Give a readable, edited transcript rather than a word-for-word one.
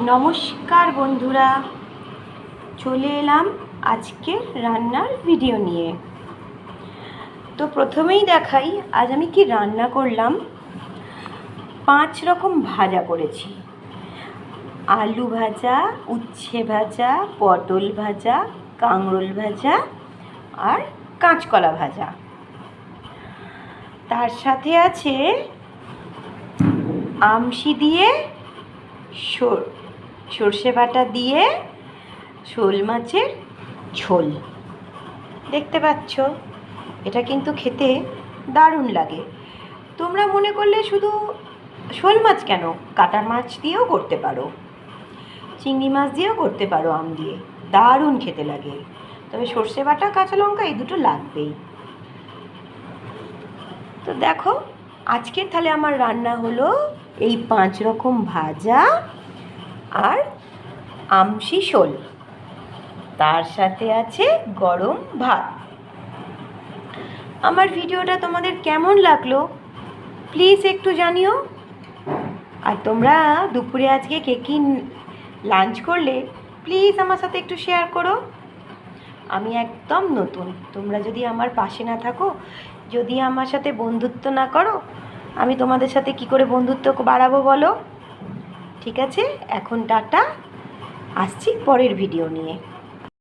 নমস্কার বন্ধুরা, চলে এলাম আজকে রান্নার ভিডিও নিয়ে। তো প্রথমেই দেখাই আজ আমি কি রান্না করলাম। 5 রকম ভাজা করেছি: আলু ভাজা, উচ্ছে ভাজা, পটল ভাজা, কাঁকরোল ভাজা আর কাঁচকলা ভাজা। তার সাথে আছে আমশি দিয়ে সর্ষে বাটা দিয়ে শোল মাছের ঝোল। দেখতে পাচ্ছ, এটা কিন্তু খেতে দারুণ লাগে। তোমরা মনে করলে শুধু শোল মাছ কেন, কাটা মাছ দিয়েও করতে পারো, চিংড়ি মাছ দিয়েও করতে পারো, আম দিয়ে দারুণ খেতে লাগে। তবে সর্ষে বাটা কাঁচা লঙ্কা এই দুটো লাগবেই। তো দেখো, আজকে তাহলে আমার রান্না হলো এই 5 রকম ভাজা আর আমশি শোল, তার সাথে আছে গরম ভাত। আমার ভিডিওটা তোমাদের কেমন লাগলো প্লিজ একটু জানিও। আর তোমরা দুপুরে আজকে কে কী লাঞ্চ করলে প্লিজ আমার সাথে একটু শেয়ার করো। আমি একদম নতুন, তোমরা যদি আমার পাশে না থাকো, যদি আমার সাথে বন্ধুত্ব না করো, আমি তোমাদের সাথে কি করে বন্ধুত্ব বাড়াবো বলো। ঠিক আছে, এখন টাটা, আসছি পরের ভিডিও নিয়ে।